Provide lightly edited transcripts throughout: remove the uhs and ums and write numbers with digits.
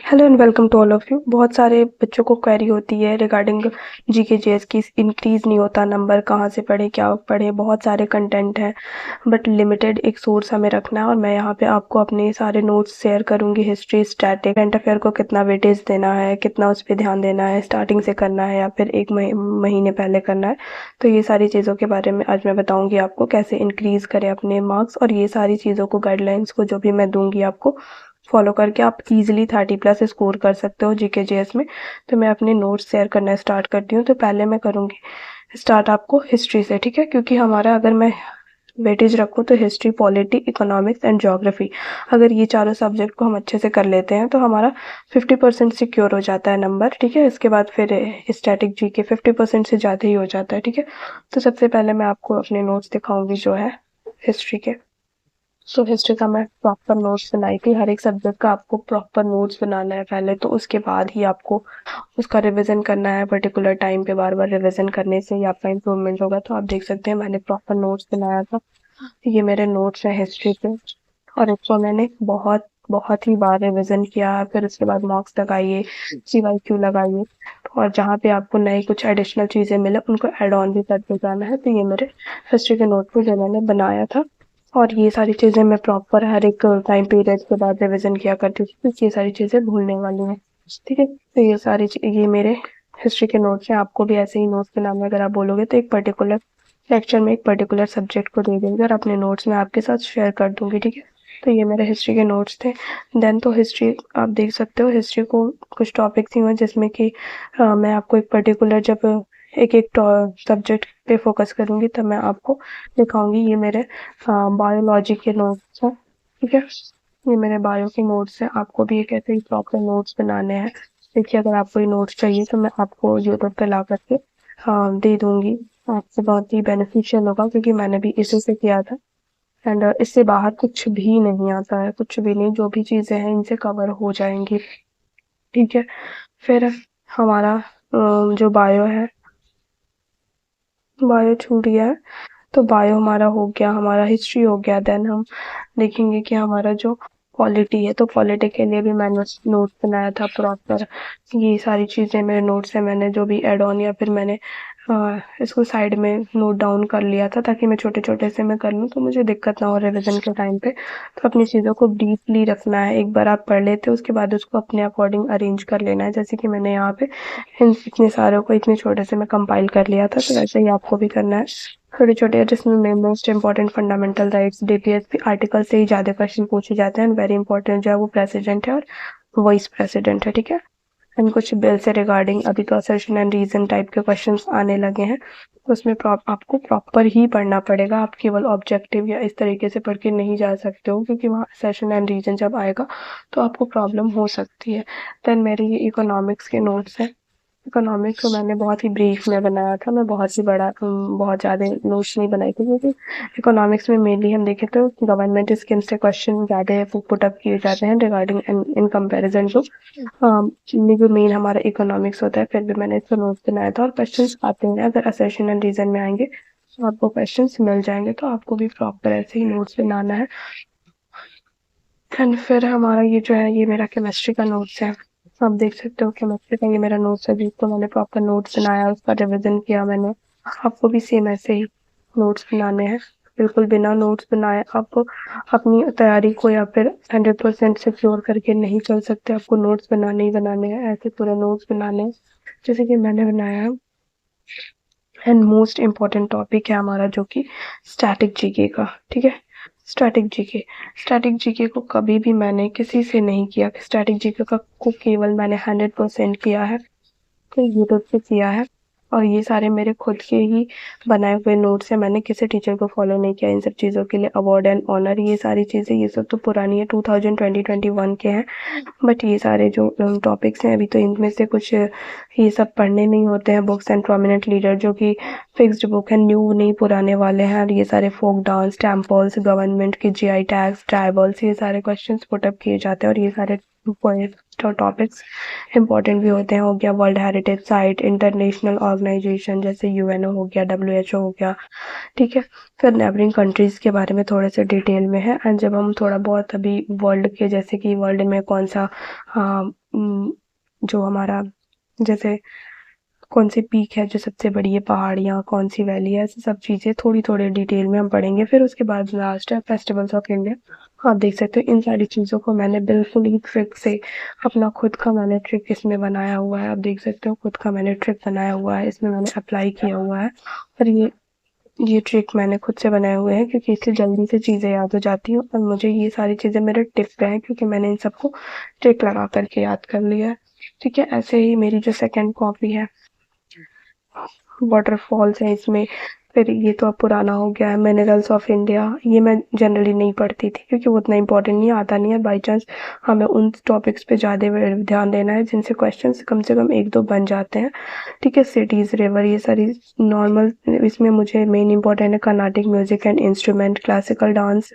Hello and welcome to all of you. बहुत सारे बच्चों को क्वेरी होती है रिगार्डिंग जीके जीएस की, इंक्रीज नहीं होता नंबर, कहाँ से पढ़े, क्या पढ़े, बहुत सारे कंटेंट हैं बट लिमिटेड एक सोर्स हमें रखना है। और मैं यहाँ पे आपको अपने सारे नोट्स शेयर करूँगी, हिस्ट्री, स्टैटिक, करंट अफेयर को कितना वेटेज देना है, कितना उस पर ध्यान देना है, स्टार्टिंग से करना है या फिर एक महीने पहले करना है। तो ये सारी चीज़ों के बारे में आज मैं बताऊँगी आपको, कैसे इंक्रीज़ करें अपने मार्क्स। और ये सारी चीज़ों को, गाइडलाइंस को जो भी मैं दूँगी आपको, फॉलो करके आप इजीली 30+ स्कोर कर सकते हो जीके जीएस में। तो मैं अपने नोट्स शेयर करना स्टार्ट करती हूँ। तो पहले मैं करूँगी स्टार्ट आपको हिस्ट्री से, ठीक है, क्योंकि हमारा अगर मैं वेटेज रखूँ तो history, polity, economics and geography, अगर ये चारों सब्जेक्ट को हम अच्छे से कर लेते हैं तो हमारा 50% सिक्योर हो जाता है नंबर, ठीक है। इसके बाद फिर स्टैटिक जीके 50% से ज़्यादा ही हो जाता है, ठीक है। तो सबसे पहले मैं आपको अपने नोट्स दिखाऊंगी जो है हिस्ट्री के। सो हिस्ट्री का मैं प्रॉपर नोट्स बनाई थी, हर एक सब्जेक्ट का आपको प्रॉपर नोट्स बनाना है पहले, तो उसके बाद ही आपको उसका रिवीजन करना है। पर्टिकुलर टाइम पे बार बार रिवीजन करने से ही आपका इम्प्रूवमेंट होगा। तो आप देख सकते हैं मैंने प्रॉपर नोट्स बनाया था। ये मेरे नोट्स हैं हिस्ट्री पे, और इसको मैंने बहुत बहुत ही बार रिवीजन किया है। फिर उसके बाद मार्क्स लगाइए, CYQ लगाइए, और जहाँ पे आपको नई कुछ एडिशनल चीज़ें मिले उनको ऐड ऑन भी करते जाना है। तो ये मेरे हिस्ट्री के नोट पे जो मैंने बनाया था, और ये सारी चीज़ें मैं प्रॉपर हर एक टाइम पीरियड के बाद रिवीजन किया करती थी, क्योंकि ये सारी चीज़ें भूलने वाली हैं, ठीक है। तो ये मेरे हिस्ट्री के नोट्स हैं। आपको भी ऐसे ही नोट्स बनाने, अगर आप बोलोगे तो एक पर्टिकुलर लेक्चर में एक पर्टिकुलर सब्जेक्ट को दे देंगे और अपने नोट्स में आपके साथ शेयर कर दूंगी, ठीक है। तो ये मेरे हिस्ट्री के नोट्स थे। देन तो हिस्ट्री आप देख सकते हो, हिस्ट्री को कुछ टॉपिक्स ही हुए जिसमें कि मैं आपको एक पर्टिकुलर, जब एक एक सब्जेक्ट पे फोकस करूंगी तब मैं आपको दिखाऊंगी। ये मेरे बायोलॉजी के नोट्स हैं, ठीक है। ये मेरे बायो के नोट्स हैं। आपको भी एक ऐसे ही प्रॉपर नोट्स बनाने हैं। देखिए, अगर आपको ये नोट्स चाहिए तो मैं आपको यूट्यूब पे ला करके दे दूंगी। आपको बहुत ही बेनिफिशियल होगा, क्योंकि मैंने भी इसी से किया था। एंड इससे बाहर कुछ भी नहीं आता है, कुछ भी नहीं, जो भी चीज़ें हैं इनसे कवर हो जाएंगी, ठीक है। फिर हमारा जो बायो है, बायो छूट गया है। तो बायो हमारा हो गया, हमारा हिस्ट्री हो गया। देन हम देखेंगे कि हमारा जो पॉलिटी है, तो पॉलिटी के लिए भी मैंने नोट्स बनाया था प्रॉपर। ये सारी चीज़ें मेरे नोट्स हैं, मैंने जो भी एड ऑन या फिर मैंने इसको साइड में नोट डाउन कर लिया था, ताकि मैं छोटे छोटे से मैं कर लूँ तो मुझे दिक्कत ना हो रिवीजन के टाइम पे। तो अपनी चीज़ों को डीपली रखना है, एक बार आप पढ़ लेते हो उसके बाद उसको अपने अकॉर्डिंग अरेंज कर लेना है। जैसे कि मैंने यहाँ पे इन इतने सारों को इतने छोटे से मैं कंपाइल कर लिया था, तो वैसे ही आपको भी करना है, छोटे छोटे, जिसमें most important fundamental rights, DPSP article से ही ज़्यादा क्वेश्चन पूछे जाते हैं। वेरी इंपॉर्टेंट जो है वो प्रेसिडेंट है और वाइस प्रेसिडेंट है, ठीक है। एंड कुछ बिल से रिगार्डिंग अभी तो असर्शन एंड रीजन टाइप के क्वेश्चंस आने लगे हैं, तो उसमें आपको प्रॉपर ही पढ़ना पड़ेगा। आप केवल ऑब्जेक्टिव या इस तरीके से पढ़ के नहीं जा सकते हो, क्योंकि वहाँ असर्शन एंड रीजन जब आएगा तो आपको प्रॉब्लम हो सकती है। देन मेरे ये इकोनॉमिक्स के नोट्स हैं। इकोनॉमिक्स को मैंने बहुत ही ब्रीफ में बनाया था, मैं बहुत ही बड़ा बहुत ज़्यादा नोट्स नहीं बनाई थी, क्योंकि इकोनॉमिक्स में मेनली हम देखें तो गवर्नमेंट स्कीम से क्वेश्चन ज़्यादा पुट अप किए जाते हैं रिगार्डिंग इन कंपैरिजन टू जो मेन हमारा इकोनॉमिक्स होता है। फिर भी मैंने इसको नोट्स बनाया था, और क्वेश्चंस आते हैं, अगर असर्शन एंड रीजन में आएंगे तो आपको क्वेश्चंस मिल जाएंगे। तो आपको भी प्रॉपर ऐसे ही नोट्स बनाना है। एंड फिर हमारा ये जो है, ये मेरा केमिस्ट्री का नोट्स है। आप देख सकते हो केमिस्ट्री का ये मेरा नोट्स है, जिसको मैंने प्रॉपर नोट्स बनाया, उसका रिवीजन किया मैंने। आपको भी सेम ऐसे ही नोट्स बनाने हैं। बिल्कुल बिना नोट्स बनाए आप अपनी तैयारी को या फिर 100% सिक्योर करके नहीं चल सकते। आपको नोट्स बनाने ही बनाने हैं, ऐसे पूरे नोट्स बनाने हैं जैसे कि मैंने बनाया है। एंड मोस्ट इम्पॉर्टेंट टॉपिक है हमारा जो कि स्टैटिक जीके का, ठीक है। स्टैटिक जीके को कभी भी मैंने किसी से नहीं किया। स्टैटिक जीके का को केवल मैंने 100% किया है, तो यूट्यूब से किया है। और ये सारे मेरे खुद के ही बनाए हुए नोट्स हैं, मैंने किसी टीचर को फॉलो नहीं किया इन सब चीज़ों के लिए। अवार्ड एंड ऑनर, ये सारी चीज़ें, ये सब तो पुरानी है, 2020-21 के हैं। बट ये सारे जो टॉपिक्स हैं अभी, तो इनमें से कुछ ये सब पढ़ने नहीं होते हैं। बुक्स एंड प्रोमिनेंट लीडर जो कि फिक्स्ड बुक है, न्यू नहीं पुराने वाले हैं। और ये सारे फोक डांस, टेम्पल्स, गवर्नमेंट की GI टैक्स, ट्राइबल्स, ये सारे क्वेश्चंस पुटअप किए जाते हैं। और ये सारे टॉपिक्स इंपॉर्टेंट भी होते हैं। हो गया world heritage site, international organisation जैसे UNO हो गया, WHO हो गया, ठीक है। फिर नेबरिंग कंट्रीज के बारे में थोड़े से डिटेल में है। एंड जब हम थोड़ा बहुत अभी वर्ल्ड के, जैसे कि वर्ल्ड में कौन सा जो हमारा जैसे कौन सी पीक है जो सबसे बड़ी है, पहाड़ियाँ कौन सी वैली है, ऐसी सब चीज़ें थोड़ी थोड़ी डिटेल में हम पढ़ेंगे। फिर उसके बाद लास्ट है फेस्टिवल्स ऑफ इंडिया। आप देख सकते हो इन सारी चीज़ों को मैंने बिल्कुल ही ट्रिक से अपना खुद का मैंने ट्रिक इसमें बनाया हुआ है। आप देख सकते हो खुद का मैंने ट्रिक बनाया हुआ है, इसमें मैंने अप्लाई किया हुआ है। और ये ट्रिक मैंने खुद से बनाए हुए हैं क्योंकि इससे जल्दी से चीज़ें याद हो जाती हैं और मुझे ये सारी चीज़ें मेरे टिप पे हैं क्योंकि मैंने इन सबको ट्रिक लगा करके याद कर लिया है। ठीक है, ऐसे ही मेरी जो सेकंड कॉपी है वाटरफॉल्स है इसमें। फिर ये तो अब पुराना हो गया है, मिनरल्स ऑफ इंडिया। ये मैं जनरली नहीं पढ़ती थी क्योंकि वो उतना इंपॉर्टेंट नहीं आता नहीं है। बाई चांस हमें उन टॉपिक्स पे ज़्यादा ध्यान देना है जिनसे क्वेश्चंस कम से कम एक दो बन जाते हैं। ठीक है, सिटीज़ रिवर ये सारी नॉर्मल। इसमें मुझे मेन इंपॉर्टेंट है Carnatic music and instrument, classical dance,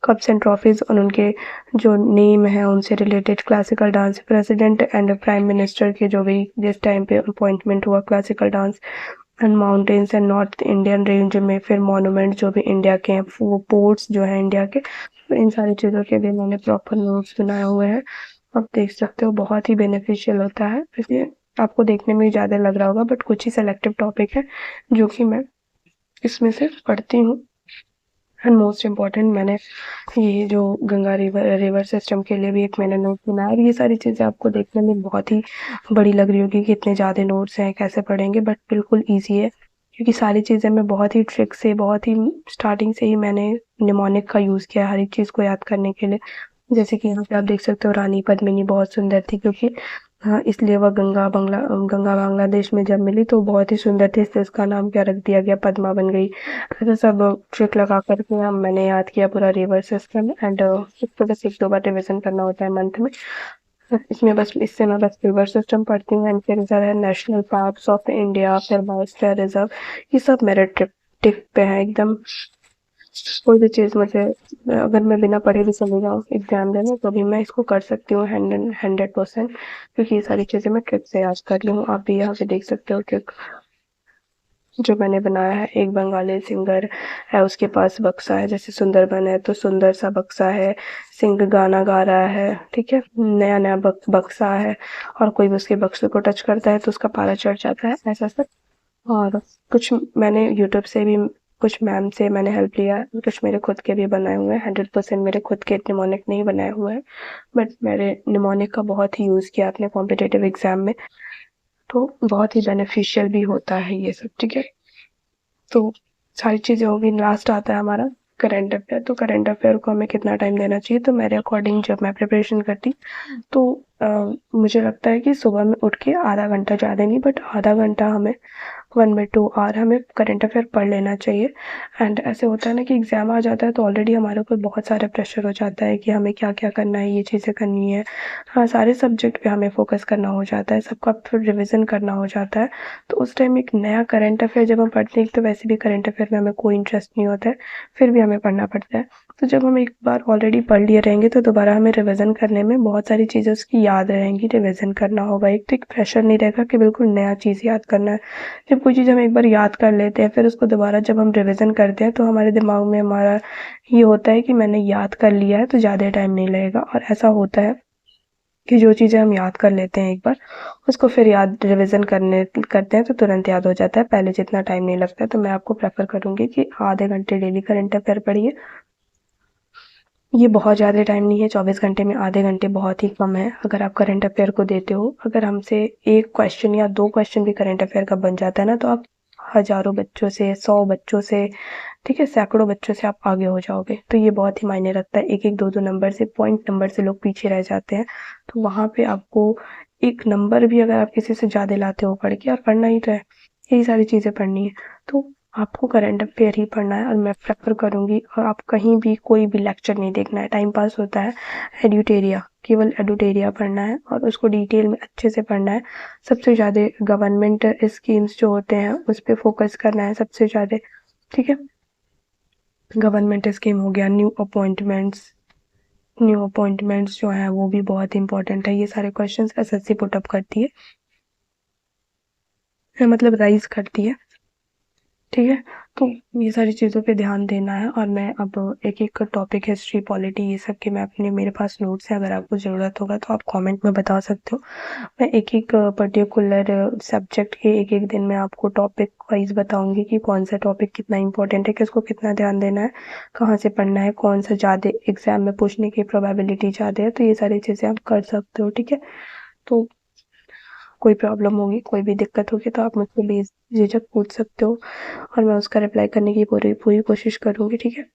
cups and trophies और उनके जो नेम है उनसे related, classical dance, president and prime minister के जो भी जिस टाइम पे अपॉइंटमेंट हुआ, classical dance and mountains and north Indian range में। फिर मॉन्यूमेंट जो भी इंडिया के हैं, वो पोर्ट्स जो हैं इंडिया के, तो इन सारी चीज़ों के भी मैंने प्रॉपर नोट्स बनाए हुए हैं। आप देख सकते हो बहुत ही बेनिफिशियल होता है, इसलिए आपको देखने में ज़्यादा लग रहा होगा बट कुछ ही सेलेक्टिव टॉपिक है जो कि मैं इसमें से पढ़ती हूँ। एंड मोस्ट इम्पॉर्टेंट मैंने ये जो गंगा रिवर सिस्टम के लिए भी एक मैंने नोट बनाया। और ये सारी चीज़ें आपको देखने में बहुत ही बड़ी लग रही होगी कि इतने ज़्यादा नोट्स हैं कैसे पढ़ेंगे, बट बिल्कुल ईजी है क्योंकि सारी चीज़ें मैं बहुत ही ट्रिक से, बहुत ही स्टार्टिंग से ही मैंने निमोनिक का यूज़ किया है हर एक चीज़ को याद करने के लिए। जैसे कि यहाँ पे आप देख सकते हो रानी पद्मिनी बहुत सुंदर थी क्योंकि हाँ, इसलिए वह गंगा बांग्लादेश में जब मिली तो बहुत ही सुंदर थी, इसलिए उसका नाम क्या रख दिया गया, पद्मा बन गई। ऐसे सब ट्रिक लगा करके हम मैंने याद किया पूरा रिवर सिस्टम। एंड इसको बस एक दो बार रिविजन करना होता है मंथ में। इसमें बस इससे मैं बस रिवर सिस्टम पढ़ती हूँ। एंड फिर इधर है नेशनल पार्क्स ऑफ इंडिया, फिर बायोस्फीयर रिजर्व, ये सब मेरे टिप पे है एकदम। कोई भी चीज़ मुझे अगर मैं बिना पढ़े भी चली जाऊँ एग्जाम देने तो भी मैं इसको कर सकती हूँ 100% क्योंकि ये सारी चीज़ें मैं ट्रिक से याद कर ली हूँ। आप भी यहाँ पे देख सकते हो ट्रिक जो मैंने बनाया है। एक बंगाली सिंगर है, उसके पास बक्सा है, जैसे सुंदरबन है तो सुंदर सा बक्सा है, सिंह गाना गा रहा है। ठीक है, नया नया बक्सा है और कोई भी उसके बक्से को टच करता है तो उसका पारा चढ़ जाता है, ऐसा सब। और कुछ मैंने यूट्यूब से भी, कुछ मैम से मैंने हेल्प लिया है, कुछ मेरे खुद के भी बनाए हुए हैं। 100% मेरे खुद के निमोनिक नहीं बनाए हुए हैं बट मेरे निमोनिक का बहुत ही यूज़ किया अपने कॉम्पिटिटिव एग्जाम में, तो बहुत ही बेनिफिशियल भी होता है ये सब। ठीक है, तो सारी चीज़ें होगी। लास्ट आता है हमारा करंट अफेयर। तो करंट अफेयर को हमें कितना टाइम देना चाहिए, तो मेरे अकॉर्डिंग जब मैं प्रिपरेशन करती तो मुझे लगता है कि सुबह में उठ के आधा घंटा, ज़्यादा नहीं बट आधा घंटा हमें 1/2 आवर हमें करंट अफेयर पढ़ लेना चाहिए। एंड ऐसे होता है ना कि एग्ज़ाम आ जाता है तो ऑलरेडी हमारे ऊपर बहुत सारा प्रेशर हो जाता है कि हमें क्या क्या करना है, ये चीज़ें करनी है। हाँ, सारे सब्जेक्ट पे हमें फोकस करना हो जाता है, सबका फिर रिविज़न करना हो जाता है। तो उस टाइम एक नया करंट अफेयर जब हम पढ़ते हैं, तो वैसे भी करंट अफेयर में हमें कोई इंटरेस्ट नहीं होता है, फिर भी हमें पढ़ना पड़ता है। तो जब हम एक बार ऑलरेडी पढ़ लिए रहेंगे तो दोबारा हमें रिवीजन करने में बहुत सारी चीज़ें उसकी याद रहेंगी, रिवीजन करना होगा। एक तो एक प्रेशर नहीं रहेगा कि बिल्कुल नया चीज़ याद करना है। जब कोई चीज़ हम एक बार याद कर लेते हैं फिर उसको दोबारा जब हम रिवीजन करते हैं तो हमारे दिमाग में हमारा ये होता है कि मैंने याद कर लिया है तो ज़्यादा टाइम नहीं लगेगा। और ऐसा होता है कि जो चीज़ें हम याद कर लेते हैं एक बार, उसको फिर याद रिवीजन करते हैं तो तुरंत याद हो जाता है, पहले जितना टाइम नहीं लगता है। तो मैं आपको प्रेफर करूँगी कि आधे घंटे डेली करंट अफेयर पढ़िए। ये बहुत ज़्यादा टाइम नहीं है, 24 घंटे में आधे घंटे बहुत ही कम है अगर आप करंट अफेयर को देते हो। अगर हमसे एक क्वेश्चन या 2 क्वेश्चन भी करंट अफेयर का बन जाता है ना तो आप हज़ारों बच्चों से, 100 बच्चों से, ठीक है, सैकड़ों बच्चों से आप आगे हो जाओगे। तो ये बहुत ही मायने रखता है, 1-1, 2-2 नंबर से, पॉइंट नंबर से लोग पीछे रह जाते हैं। तो वहाँ पे आपको एक नंबर भी अगर आप किसी से ज़्यादा लाते हो पढ़ के, और पढ़ना ही तो है, यही सारी चीज़ें पढ़नी है, तो आपको करंट अफेयर ही पढ़ना है। और मैं प्रेफर करूँगी, और आप कहीं भी कोई भी लेक्चर नहीं देखना है, टाइम पास होता है। एड्यूटेरिया, केवल एड्यूटेरिया पढ़ना है और उसको डिटेल में अच्छे से पढ़ना है। सबसे ज़्यादा गवर्नमेंट स्कीम्स जो होते हैं उस पर फोकस करना है सबसे ज़्यादा। ठीक है, गवर्नमेंट स्कीम हो गया, न्यू अपॉइंटमेंट्स जो हैं वो भी बहुत इंपॉर्टेंट है। ये सारे क्वेश्चंस एसएससी पुटअप करती है, मतलब राइज करती है। ठीक है, तो ये सारी चीज़ों पे ध्यान देना है और मैं अब एक-एक टॉपिक हिस्ट्री, पॉलिटी ये सब के मैं अपने मेरे पास नोट्स हैं, अगर आपको ज़रूरत होगा तो आप कमेंट में बता सकते हो। मैं एक-एक पर्टिकुलर सब्जेक्ट के एक-एक दिन में आपको टॉपिक वाइज़ बताऊँगी कि कौन-सा टॉपिक कितना इम्पोर्टेंट है, किसको कितना ध्यान देना है, कहाँ से पढ़ना है, कौन-सा ज़्यादा एग्ज़ाम में पूछने की प्रोबेबिलिटी ज़्यादा है, तो ये सारी चीज़ें आप कर सकते हो, ठीक है? तो कोई प्रॉब्लम होगी, कोई भी दिक्कत होगी तो आप मुझसे बेझिझक पूछ सकते हो और मैं उसका रिप्लाई करने की पूरी पूरी कोशिश करूँगी, ठीक है?